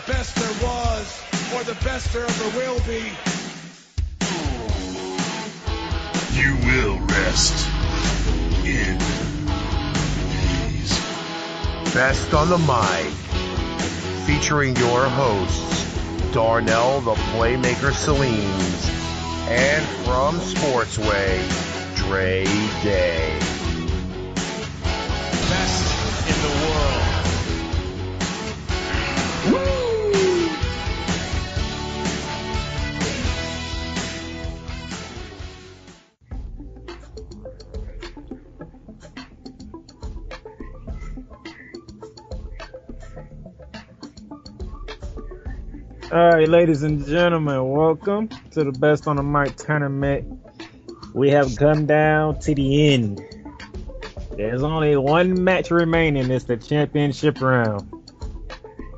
best there was or the best there ever will be. You will rest in peace. Best on the Mic, featuring your hosts, Darnell the Playmaker Saleens, and from Sportsway, Dre Day. Best in the world. All right, ladies and gentlemen, welcome to the Best on the Mic tournament. We have come down to the end. There's only one match remaining. It's the championship round.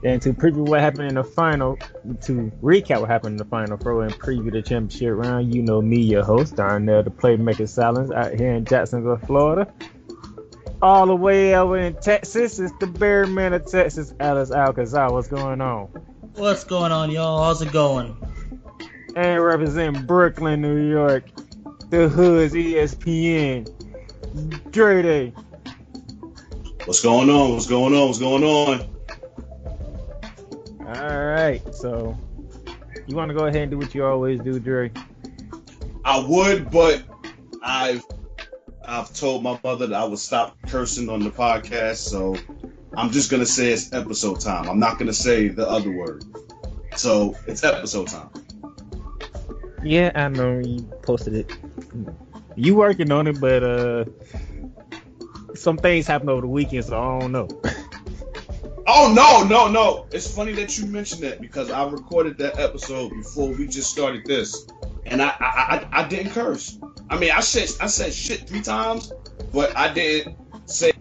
And to preview what happened in the final, to recap what happened in the final throw and preview the championship round, you know me, your host, Darnell, the Playmaker Silence, out here in Jacksonville, Florida. All the way over in Texas, it's the Bear Man of Texas, Alice Alcazar. What's going on? What's going on, y'all? How's it going? And representing Brooklyn, New York, the Hood's ESPN, Dre Day. What's going on? What's going on? What's going on? All right, so you want to go ahead and do what you always do, Dre? I would, but I've told my mother that I would stop cursing on the podcast, so I'm just gonna say it's episode time. I'm not gonna say the other word. So it's episode time. Yeah, I know you posted it. You working on it, but some things happened over the weekend, so I don't know. Oh no! It's funny that you mentioned that because I recorded that episode before we just started this, and I didn't curse. I mean, I said shit 3 times, but I didn't say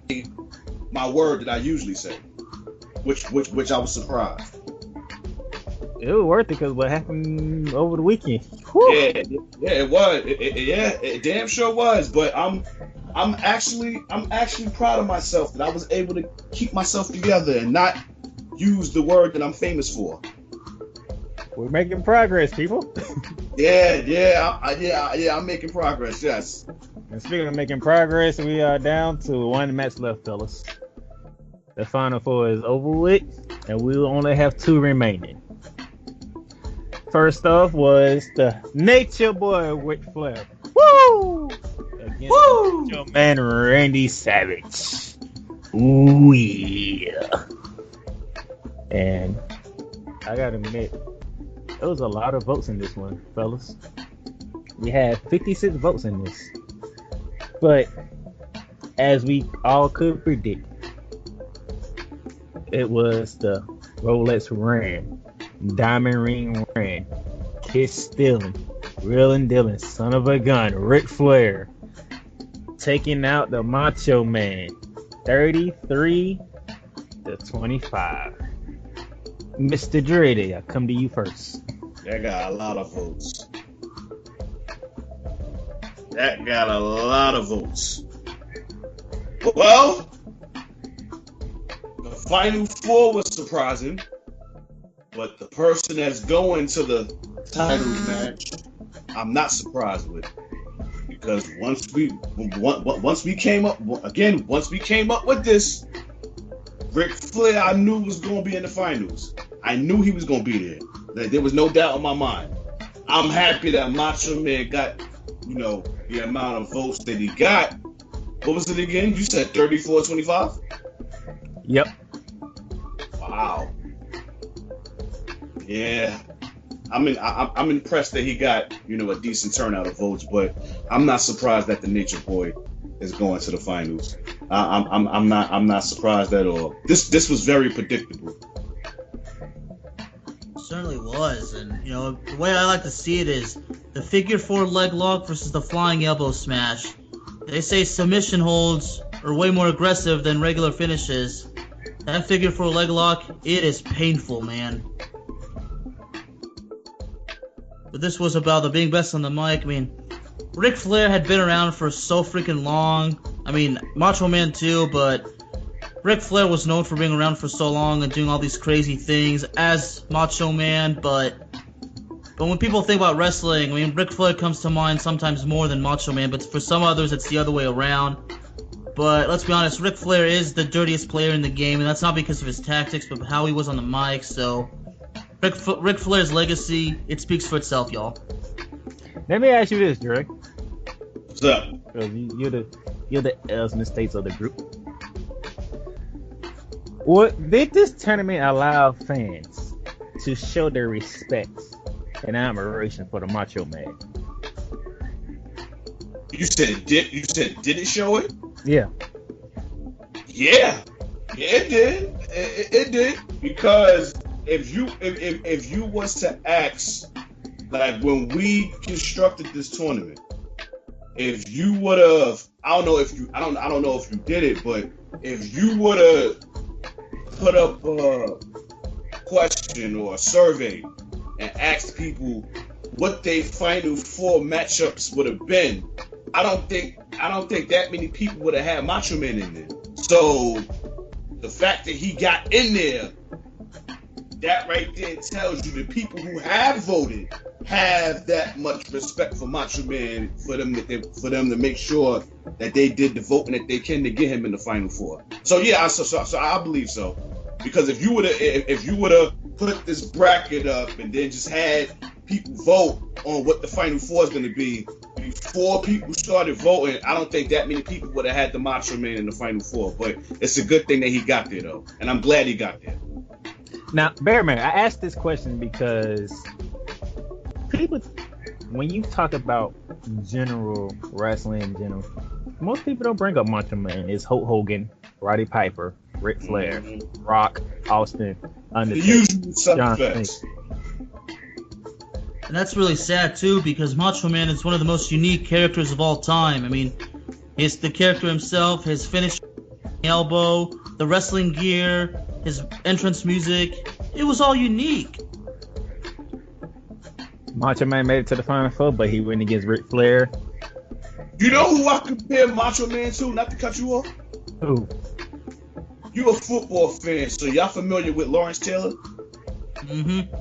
my word that I usually say, which I was surprised. It was worth it because what happened over the weekend. Yeah, it was. It damn sure was. But I'm actually proud of myself that I was able to keep myself together and not use the word that I'm famous for. We're making progress, people. I'm making progress. Yes. And speaking of making progress, we are down to one match left, fellas. The Final Four is over with, and we will only have 2 remaining. First off was the Nature Boy Ric Flair. Woo! Against Macho Man Randy Savage. Ooh yeah. And I gotta admit, there was a lot of votes in this one, fellas. We had 56 votes in this. But as we all could predict, it was the Rolex Ram, Diamond Ring Ram, Kiss Stealing, Reelin' Dylan, Son of a Gun, Ric Flair, taking out the Macho Man, 33-25. Mr. Dre, I come to you first. That got a lot of votes. Well, the Final Four was surprising, but the person that's going to the title match, I'm not surprised with, because once we came up with this, Ric Flair, I knew was going to be in the finals. I knew he was going to be there. There was no doubt in my mind. I'm happy that Macho Man got, the amount of votes that he got. What was it again? You said 34-25? Yep. Wow. Yeah. I'm impressed that he got, a decent turnout of votes, but I'm not surprised that the Nature Boy is going to the finals. I'm not surprised at all. This was very predictable. Certainly was, and the way I like to see it is the figure 4 leg lock versus the flying elbow smash. They say submission holds are way more aggressive than regular finishes. That figure 4 leg lock, it is painful, man. But this was about the being best on the mic. I mean, Ric Flair had been around for so freaking long. I mean, Macho Man too, but Ric Flair was known for being around for so long and doing all these crazy things as Macho Man, but when people think about wrestling, I mean, Ric Flair comes to mind sometimes more than Macho Man, but for some others, it's the other way around. But let's be honest, Ric Flair is the dirtiest player in the game, and that's not because of his tactics, but how he was on the mic. So, Ric Flair's legacy, it speaks for itself, y'all. Let me ask you this, Dre. What's up? You're the Elsman States of the group. What did this tournament allow fans to show their respect and admiration for the Macho Man? You said did it show it? Yeah. Yeah, it did. It did, because if you was to ask, like, when we constructed this tournament, if you would have, I don't know if you did it, but if you would have put up a question or a survey and asked people what their Final Four matchups would have been, I don't think that many people would have had Macho Man in there. So the fact that he got in there, that right there tells you the people who have voted have that much respect for Macho Man, for them to make sure that they did the voting that they can to get him in the Final Four. So yeah, so I believe so. Because if you would have put this bracket up and then just had people vote on what the Final Four is going to be before people started voting, I don't think that many people would have had the Macho Man in the Final Four. But it's a good thing that he got there, though, and I'm glad he got there. Now, Bearman, I asked this question because people, when you talk about general wrestling in general, most people don't bring up Macho Man. It's Hulk Hogan, Roddy Piper, Ric Flair, Rock, Austin, Undertaker, the usual John suspects. Cena. And that's really sad, too, because Macho Man is one of the most unique characters of all time. I mean, it's the character himself, his finish elbow, the wrestling gear, his entrance music. It was all unique. Macho Man made it to the Final Four, but he went against Ric Flair. You know who I compare Macho Man to? Not to cut you off. Who? You a football fan, so y'all familiar with Lawrence Taylor? Mm-hmm.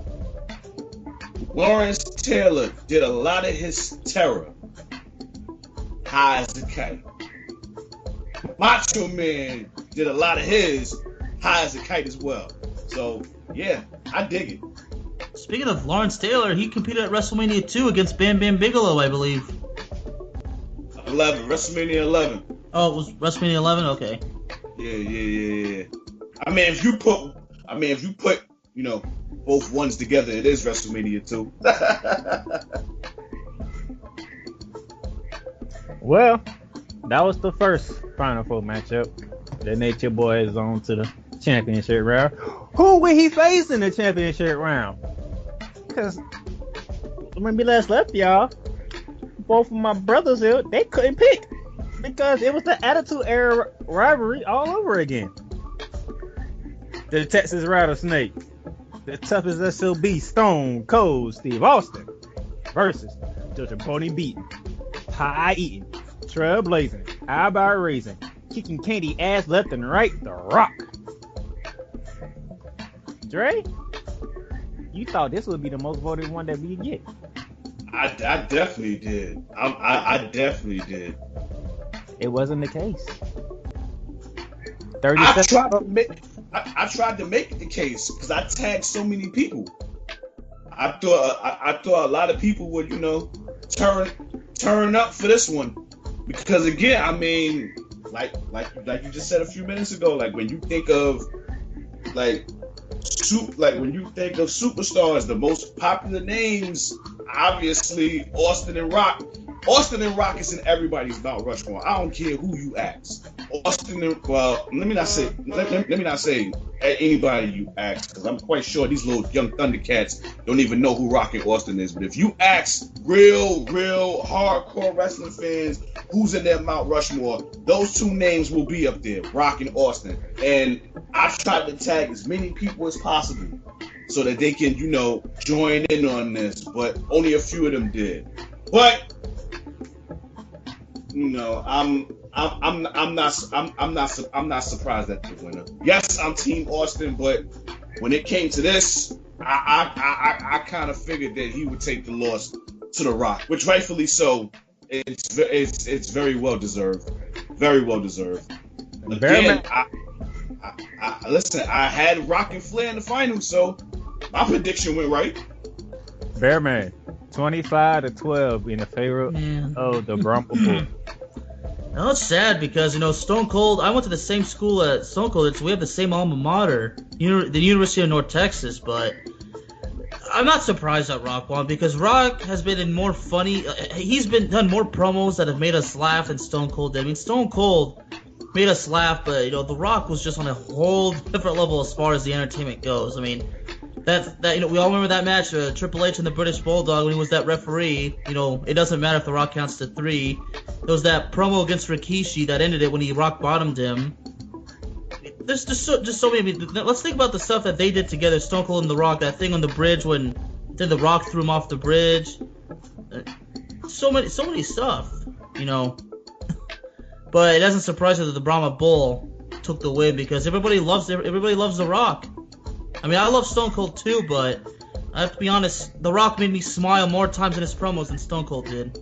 Lawrence Taylor did a lot of his terror high as a kite. Macho Man did a lot of his high as a kite as well. So, yeah, I dig it. Speaking of Lawrence Taylor, he competed at WrestleMania 2 against Bam Bam Bigelow, I believe. WrestleMania 11. Oh, it was WrestleMania 11? Okay. Yeah. I mean, if you put, you know, both ones together, it is WrestleMania 2. Well, that was the first Final Four matchup. Then Nature Boy is on to the championship round. Who will he face in the championship round? Because when we last left, y'all, both of my brothers here, they couldn't pick because it was the Attitude Era rivalry all over again. The Texas Rattlesnake, the toughest SOB, Stone Cold Steve Austin versus the Jabroni beating, pie eating, trailblazing, eyebrow raising, kicking candy ass left and right, The Rock. Dre, you thought this would be the most voted one that we get. I definitely did. I definitely did. It wasn't the case. I tried to make it the case because I tagged so many people. I thought a lot of people would, you know, turn up for this one because, again, I mean, like you just said a few minutes ago, like when you think of when you think of superstars, the most popular names, obviously Austin and Rock. Austin and Rock is in everybody's Mount Rushmore. I don't care who you ask. Austin and, well, let me not say anybody you ask, because I'm quite sure these little young Thundercats don't even know who Rock and Austin is. But if you ask real hardcore wrestling fans who's in their Mount Rushmore, those two names will be up there, Rock and Austin. And I've tried to tag as many people as possible so that they can, you know, join in on this, but only a few of them did. But, you know, I'm I'm not surprised at the winner. Yes, I'm Team Austin, but when it came to this, I kind of figured that he would take the loss to The Rock, which rightfully so. It's very well deserved. Very well deserved. Again, listen, I had Rock and Flair in the finals, so my prediction went right. Bearman, 25-12 in the favor of the Brahma Bull. No, it's sad because, Stone Cold, I went to the same school at Stone Cold, so we have the same alma mater, the University of North Texas, but I'm not surprised that Rock won because Rock has been in more funny, he's done more promos that have made us laugh than Stone Cold did. I mean, Stone Cold made us laugh, but, The Rock was just on a whole different level as far as the entertainment goes. I mean, that we all remember that match, Triple H and the British Bulldog when he was that referee. It doesn't matter if The Rock counts to 3. There was that promo against Rikishi that ended it when he rock bottomed him. There's just so many. Let's think about the stuff that they did together, Stone Cold and The Rock. That thing on the bridge when The Rock threw him off the bridge. So many stuff, But it doesn't surprise me that the Brahma Bull took the win because everybody loves The Rock. I mean, I love Stone Cold too, but I have to be honest, The Rock made me smile more times in his promos than Stone Cold did.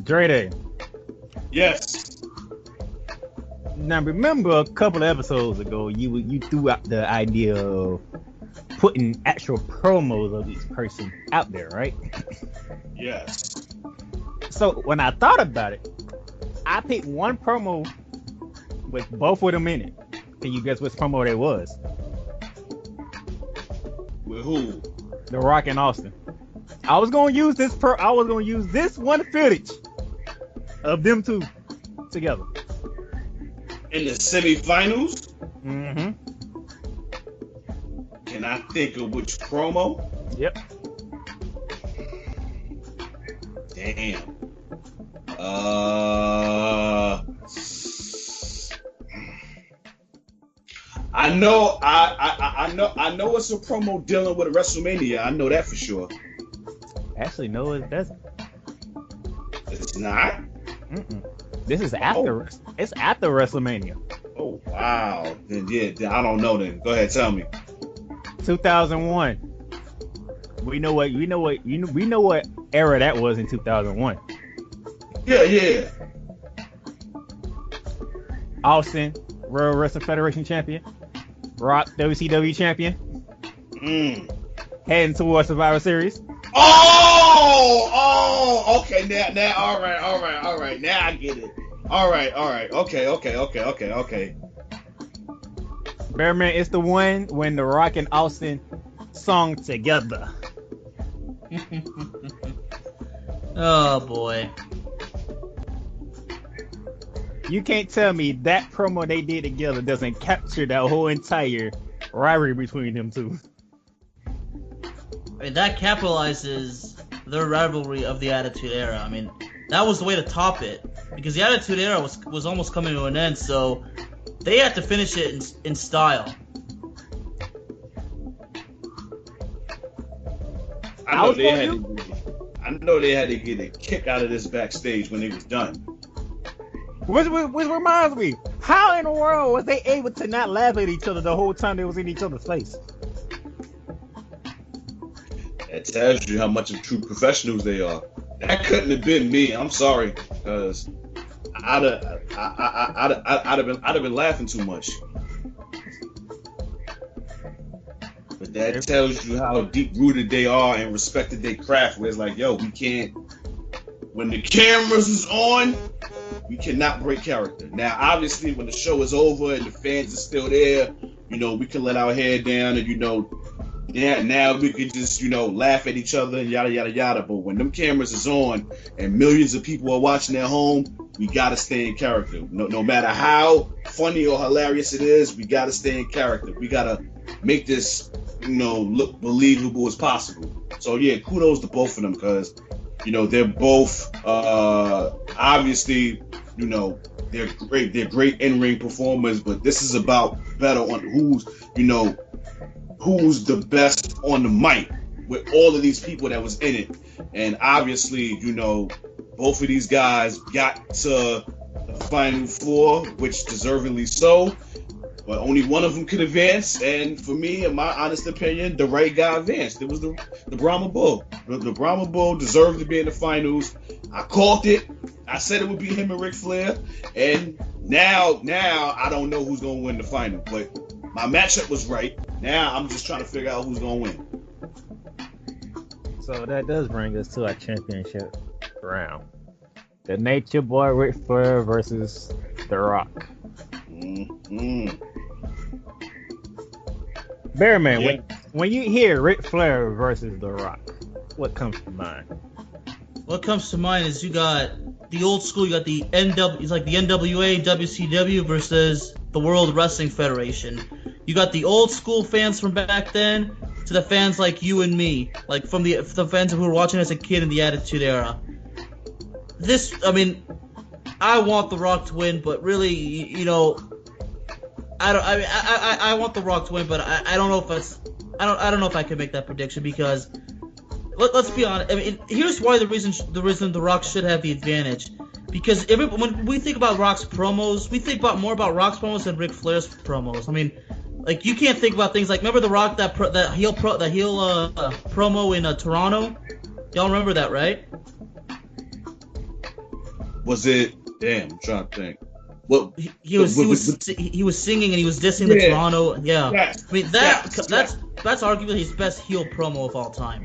Dre. Yes. Now remember a couple of episodes ago, you threw out the idea of putting actual promos of each person out there, right? Yes. So when I thought about it, I picked one promo with both of them in it. Can you guess which promo that was? With who? The Rock and Austin. I was gonna use this one footage of them two together in the semifinals. Mm-hmm. Can I think of which promo? Yep. Damn. I know it's a promo dealing with a WrestleMania. I know that for sure. Actually, no, it doesn't. It's not. Mm-mm. This is after. Oh. It's after WrestleMania. Oh wow! Then I don't know. Then go ahead, tell me. 2001. We know what era that was in 2001. Yeah. Austin, World Wrestling Federation champion. Rock, WCW champion. Heading towards Survivor Series. Oh, okay. Now, all right. Now I get it. All right. Okay. Bearman, it's the one when The Rock and Austin sung together. Oh boy. You can't tell me that promo they did together doesn't capture that whole entire rivalry between them two. I mean, that capitalizes their rivalry of the Attitude Era. I mean, that was the way to top it. Because the Attitude Era was almost coming to an end, so they had to finish it in style. I know they had to get a kick out of this backstage when it was done. Which reminds me, how in the world was they able to not laugh at each other the whole time they was in each other's face? That tells you how much of true professionals they are. That couldn't have been me. I'm sorry, because I'd have been laughing too much. But that tells you how deep rooted they are and respected their craft. Where it's like, yo, we can't. When the cameras is on, we cannot break character. Now, obviously, when the show is over and the fans are still there, we can let our hair down and now we could just laugh at each other and yada yada yada. But when them cameras is on and millions of people are watching at home, we gotta stay in character. No matter how funny or hilarious it is, we gotta stay in character. We gotta make this look believable as possible. So yeah, kudos to both of them because they're both obviously they're great in-ring performers, but this is about better on who's the best on the mic with all of these people that was in it. And obviously, Both of these guys got to the Final Four, which deservedly so. But only one of them could advance, and for me, in my honest opinion, the right guy advanced. It was the Brahma Bull. The Brahma Bull deserved to be in the finals. I called it. I said it would be him and Ric Flair, and now I don't know who's gonna win the final. But my matchup was right. Now I'm just trying to figure out who's gonna win. So that does bring us to our championship round. The Nature Boy Ric Flair versus The Rock. Mm-hmm. Bearman, Yeah. when you hear Ric Flair versus The Rock, what comes to mind? What comes to mind is you got the old school, you got the it's like the NWA, WCW versus the World Wrestling Federation. You got the old school fans from back then to the fans like you and me, like from the fans who were watching as a kid in the Attitude Era. I want The Rock to win, but really, you know, I want The Rock to win, but I don't know if that's I don't know if I can make that prediction because let's be honest. I mean, here's why the reason The Rock should have the advantage, because when we think about Rock's promos, we think more about Rock's promos than Ric Flair's promos. I mean, like you can't think about things like, remember The Rock that heel promo in Toronto? Y'all remember that, right? Was it? Damn, I'm trying to think. What he was singing and he was dissing the Toronto. Yeah, Yes, I mean that's arguably his best heel promo of all time.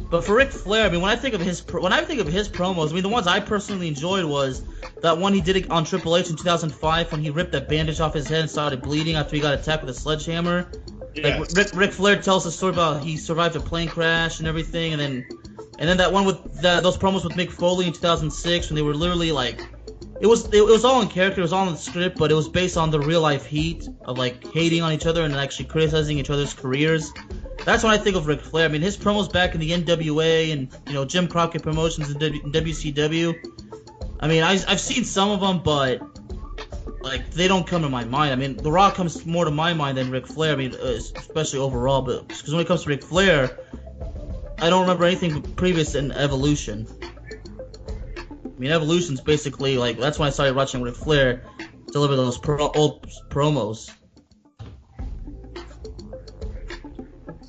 But for Ric Flair, I mean, when I think of his promos, I mean, the ones I personally enjoyed was that one he did on Triple H in 2005 when he ripped that bandage off his head and started bleeding after he got attacked with a sledgehammer. Yes. Like Ric Flair tells the story about he survived a plane crash and everything, and then that one with those promos with Mick Foley in 2006 when they were literally like, it was all in character, it was all in the script, but it was based on the real life heat of like hating on each other and actually criticizing each other's careers. That's when I think of Ric Flair. I mean, his promos back in the NWA and, you know, Jim Crockett Promotions and WCW. I mean, I've seen some of them, but like they don't come to my mind. I mean, The Rock comes more to my mind than Ric Flair. I mean, especially overall, but because when it comes to Ric Flair, I don't remember anything previous in Evolution. I mean, Evolution's basically like, that's when I started watching Ric Flair deliver those old promos.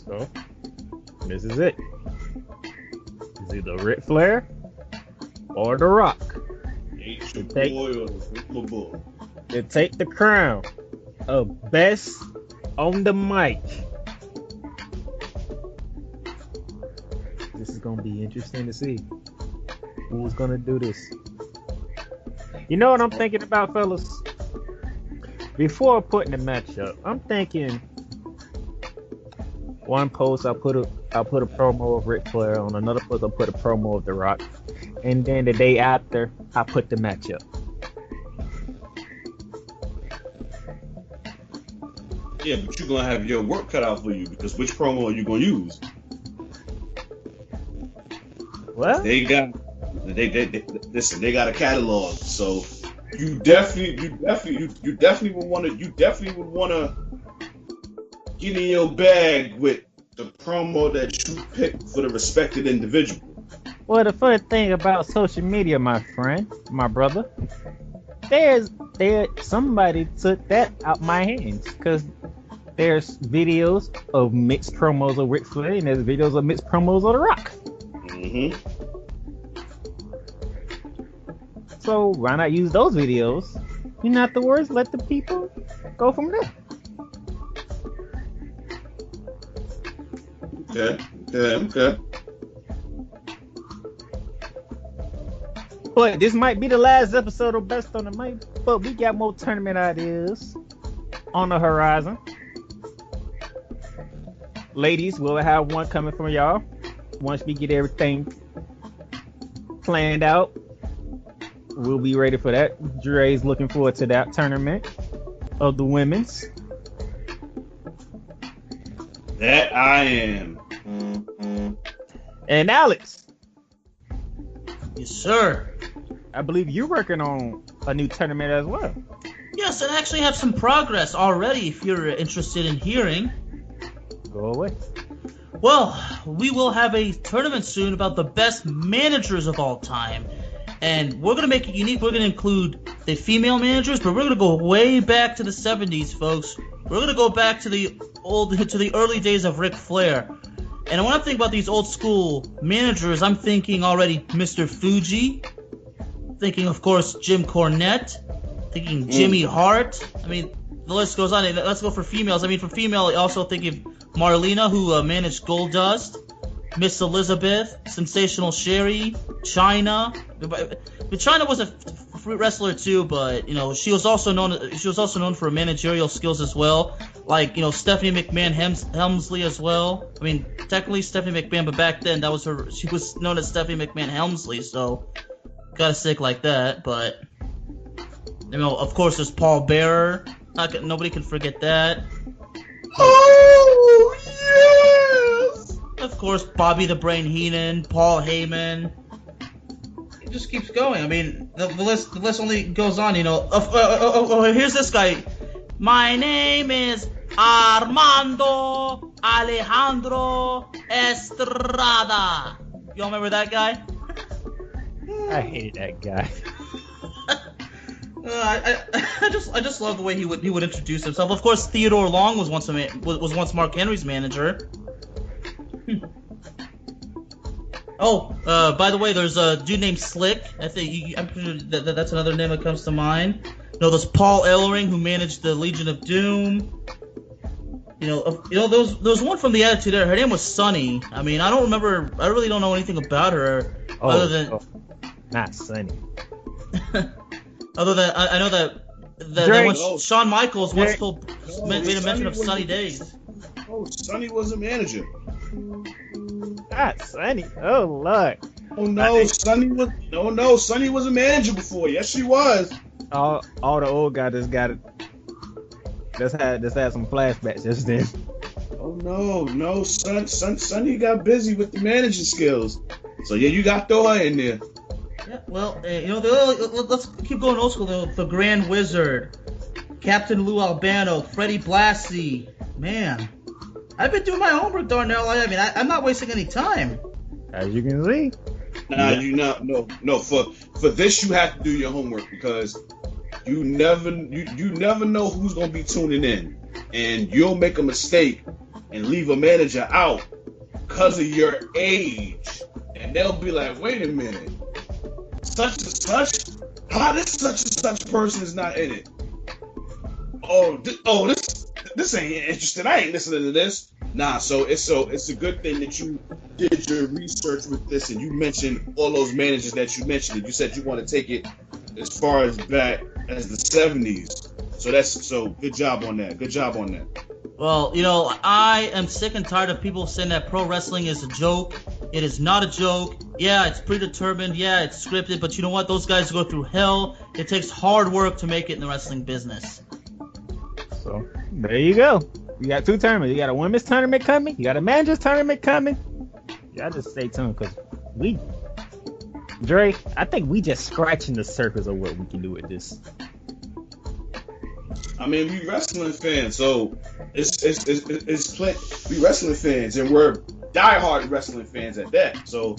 So, this is it. It's either Ric Flair or The Rock Nature take- Boy or the Brahma Bull. to take the crown of best on the mic. This is gonna be interesting to see who's gonna do this. You know what I'm thinking about, fellas? Before putting the match up, I'm thinking one post I'll put a promo of Ric Flair, on another post I'll put a promo of The Rock, and then the day after I put the match up. Yeah, but you're gonna have your work cut out for you, because which promo are you gonna use? Well, They listen. They got a catalog, so you definitely would want to get in your bag with the promo that you pick for the respected individual. well, the funny thing about social media, my friend, my brother, somebody took that out my hands, because there's videos of mixed promos of Ric Flair and there's videos of mixed promos of The Rock. Mm-hmm. So why not use those videos? You know, afterwards, let the people go from there. Okay. But this might be the last episode of Best on the Mic, but we got more tournament ideas on the horizon. Ladies, we'll have one coming from y'all once we get everything planned out. We'll be ready for that. Dre's looking forward to that tournament of the women's. That I am. And Alex, Yes, sir. I believe you're working on a new tournament as well. Yes, and actually have some progress already if you're interested in hearing. Go away. Well, we will have a tournament soon about the best managers of all time. And we're going to make it unique. We're going to include the female managers, but we're going to go way back to the 70s, folks. We're going to go back to the early days of Ric Flair. And when I think about these old school managers, I'm thinking already Mr. Fuji, thinking, of course, Jim Cornette, thinking Jimmy Hart. I mean, the list goes on. Let's go for females. I mean, for female, also thinking Marlena, who managed Goldust, Miss Elizabeth, Sensational Sherry, Chyna. But Chyna was a wrestler too, but she was also known for her managerial skills as well. Like Stephanie McMahon Helmsley as well. I mean, technically Stephanie McMahon, but back then that was her. She was known as Stephanie McMahon Helmsley, so gotta stick like that. But of course, there's Paul Bearer. Nobody can forget that. Oh yes! Of course, Bobby the Brain Heenan, Paul Heyman. It just keeps going. I mean, the list only goes on. Here's this guy. My name is Armando Alejandro Estrada. Y'all remember that guy? I hated that guy. I just love the way he would introduce himself. Of course, Theodore Long was once Mark Henry's manager. By the way, there's a dude named Slick. I'm pretty sure that's another name that comes to mind. There's Paul Ellering, who managed the Legion of Doom. There was one from the Attitude Era. Her name was Sunny. I mean, I really don't know anything about her other than not Sunny. Other than I know that Shawn Michaels once made a mention of Sunny Days. Oh, Sunny was a manager. Not Sunny. Oh Lord. Oh no, Sunny was a manager before. Yes, she was. All the old guys just had some flashbacks just then. Oh no, Sunny got busy with the managing skills. So yeah, you got to throw her in there. Yeah, well, let's keep going old school. The Grand Wizard, Captain Lou Albano, Freddie Blassie. Man, I've been doing my homework, Darnell. I mean, I'm not wasting any time. As you can see. Nah, you not. No. For this, you have to do your homework because you never know who's gonna be tuning in, and you'll make a mistake and leave a manager out because of your age, and they'll be like, "Wait a minute, such and such? How this such and such person is not in it? This ain't interesting. I ain't listening to this." Nah, so it's a good thing that you did your research with this and you mentioned all those managers that you mentioned. You said you want to take it as far as back as the 70s. So good job on that. Good job on that. Well, I am sick and tired of people saying that pro wrestling is a joke. It is not a joke. Yeah, it's predetermined. Yeah, it's scripted. But you know what? Those guys go through hell. It takes hard work to make it in the wrestling business. So there you go. You got two tournaments. You got a women's tournament coming. You got a manager's tournament coming. Y'all just stay tuned because Dre, I think we just scratching the surface of what we can do with this. I mean, we wrestling fans, so it's we wrestling fans, and we're diehard wrestling fans at that. So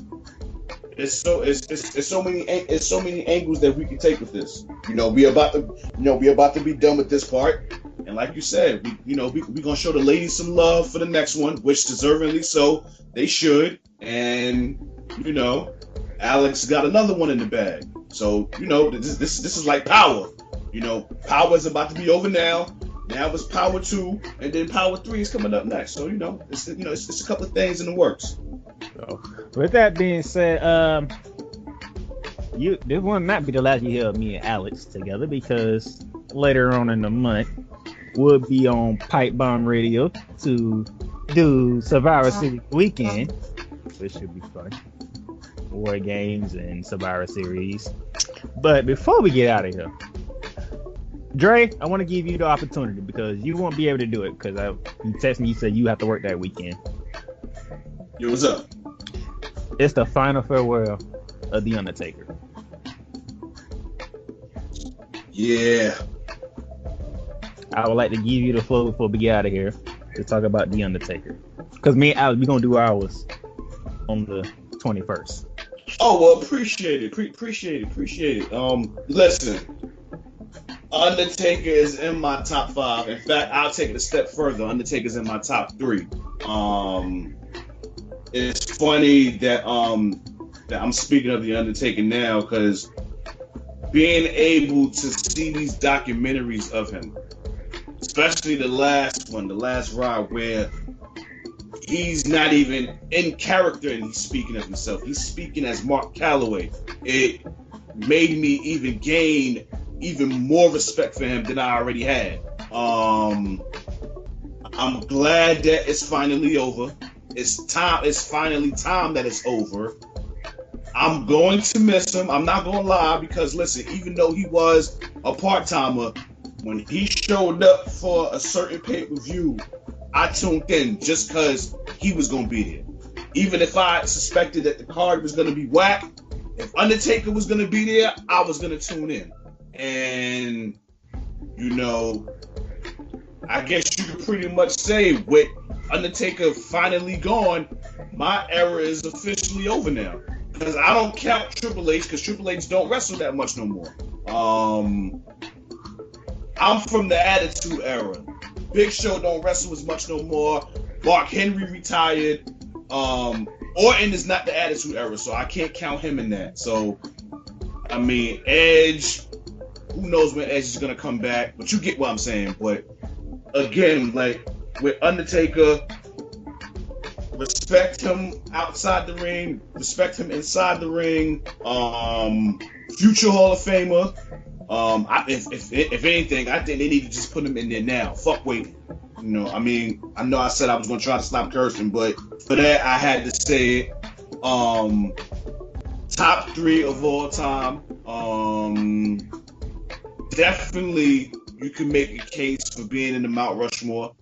it's so many angles that we can take with this. We about to be done with this part, and like you said, we gonna show the ladies some love for the next one, which deservingly so they should. And Alex got another one in the bag. So this is like Power. Power is about to be over now. Now it's Power 2, and then Power 3 is coming up next. So it's a couple of things in the works. So with that being said, this will not be the last you hear of me and Alex together because later on in the month we'll be on Pipe Bomb Radio to do Survivor Series weekend, which should be fun. War Games and Survivor Series. But before we get out of here, Dre, I want to give you the opportunity because you won't be able to do it because you texted me, you said you have to work that weekend. Yo, what's up? It's the final farewell of The Undertaker. Yeah. I would like to give you the floor before we get out of here. to talk about The Undertaker. Because me and Alex, we're going to do ours on the 21st. Oh, well, appreciate it. Appreciate it. Listen, Undertaker is in my top 5. In fact, I'll take it a step further. Undertaker's in my top 3. It's funny that I'm speaking of The Undertaker now, because being able to see these documentaries of him, especially the last one, The Last Ride, where he's not even in character and he's speaking of himself. He's speaking as Mark Calloway. It made me even gain even more respect for him than I already had. I'm glad that it's finally over. It's finally time that it's over. I'm going to miss him. I'm not going to lie, because listen, even though he was a part-timer, when he showed up for a certain pay-per-view, I tuned in just because he was going to be there. Even if I suspected that the card was going to be whack, if Undertaker was going to be there, I was going to tune in. And, I guess you could pretty much say with Undertaker finally gone, my era is officially over now. Because I don't count Triple H, because Triple H don't wrestle that much no more. I'm from the Attitude Era. Big Show don't wrestle as much no more. Mark Henry retired. Orton is not the Attitude Era, so I can't count him in that. So, I mean, Edge, who knows when Edge is going to come back, but you get what I'm saying. But, again, like, with Undertaker, respect him outside the ring, respect him inside the ring. Future Hall of Famer. If anything, I think they need to just put him in there now. Fuck waiting. I know I said I was going to try to stop cursing, but for that I had to say it. Top 3 of all time. Definitely, you can make a case for being in the Mount Rushmore,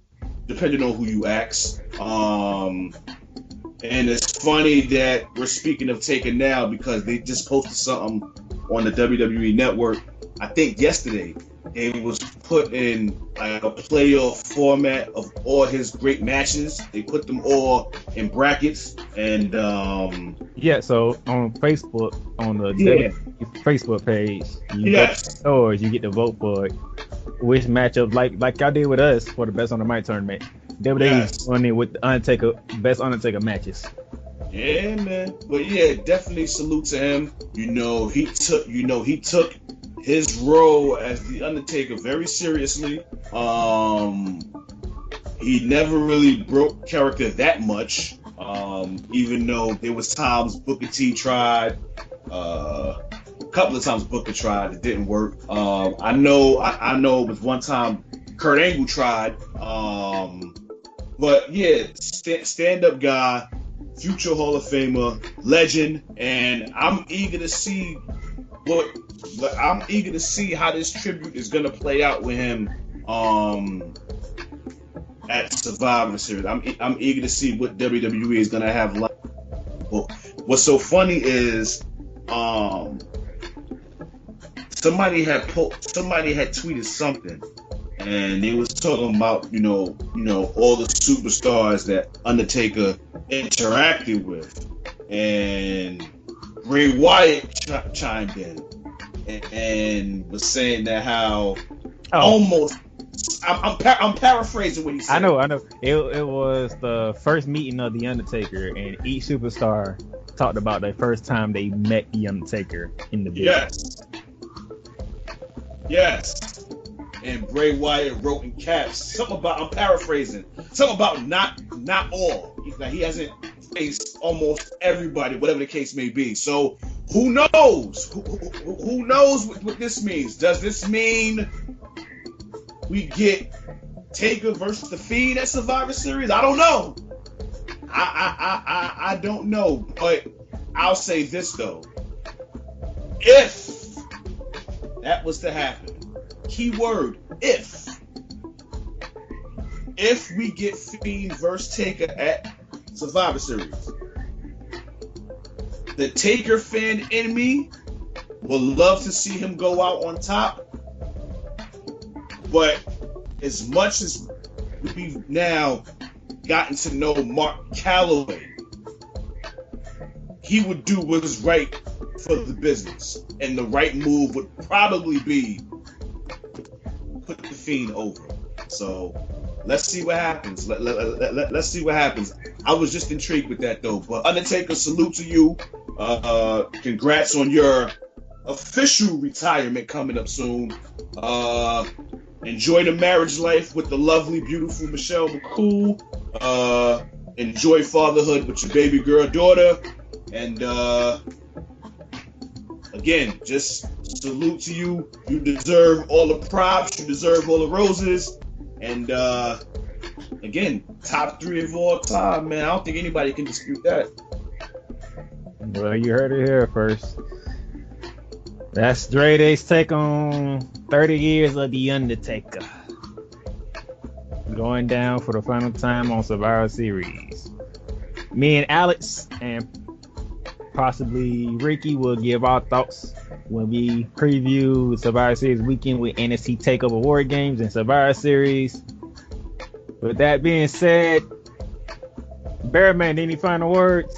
depending on who you ask. And it's funny that we're speaking of Taker now, because they just posted something on the WWE Network. I think yesterday it was put in like a playoff format of all his great matches. They put them all in brackets, and so on Facebook, on the WWE Facebook page, you get to vote for which matchup, like y'all did with us for the Best on the Mic tournament. WWE's running with the Undertaker, best Undertaker matches. Yeah, man. But yeah, definitely salute to him. He took his role as the Undertaker very seriously. He never really broke character that much. Even though there was times Booker T tried, a couple of times Booker tried, it didn't work. I know it was one time Kurt Angle tried. But yeah, stand-up guy, future Hall of Famer, legend, and I'm eager to see how this tribute is gonna play out with him at Survivor Series. I'm eager to see what WWE is gonna have like. What's so funny is somebody had tweeted something. And they was talking about, all the superstars that Undertaker interacted with. And Bray Wyatt chimed in and was saying that how almost, I'm paraphrasing what he said. I know. It was the first meeting of The Undertaker, and each superstar talked about the first time they met The Undertaker in the business. Yes. And Bray Wyatt wrote in caps something about, I'm paraphrasing, something about not all. He hasn't faced almost everybody, whatever the case may be. So who knows? Who knows what this means? Does this mean we get Taker versus The Fiend at Survivor Series? I don't know. I don't know. But I'll say this though: if that was to happen. Keyword, if we get Fiend versus Taker at Survivor Series, the Taker fan in me will love to see him go out on top. But as much as we've now gotten to know Mark Calloway, he would do what is right for the business. And the right move would probably be put the Fiend over. So let's see what happens. Let's see what happens. I was just intrigued with that though. But Undertaker, salute to you. Congrats on your official retirement coming up soon. Enjoy the marriage life with the lovely, beautiful Michelle McCool. Enjoy fatherhood with your baby girl daughter. And again, just salute to you. You deserve all the props. You deserve all the roses. And again, top 3 of all time, man. I don't think anybody can dispute that. Well, you heard it here first. That's Dre Day's take on 30 years of The Undertaker. Going down for the final time on Survivor Series. Me and Alex and possibly Ricky will give our thoughts when we preview Survivor Series weekend with NXT TakeOver War Games and Survivor Series. With that being said, Bearman, any final words?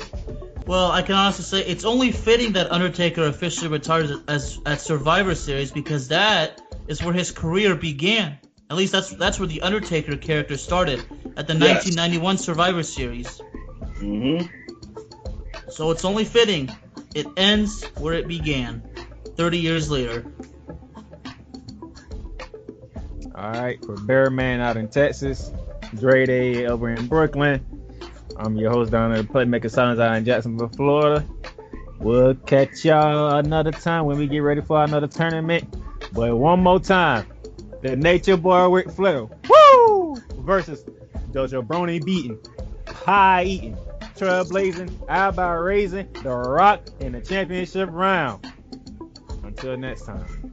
Well, I can honestly say it's only fitting that Undertaker officially retires at Survivor Series because that is where his career began. At least that's where the Undertaker character started, at the 1991 Survivor Series. Mm-hmm. So it's only fitting. It ends where it began, 30 years later. All right, for Bearman out in Texas, Dre Day over in Brooklyn. I'm your host down at the Playmaker Silence out in Jacksonville, Florida. We'll catch y'all another time when we get ready for another tournament. But one more time, the Nature Boy Ric Flair, woo, versus Dojo Brony beating, pie eating, trailblazing, eyebrow raising, The Rock in the championship round. Until next time.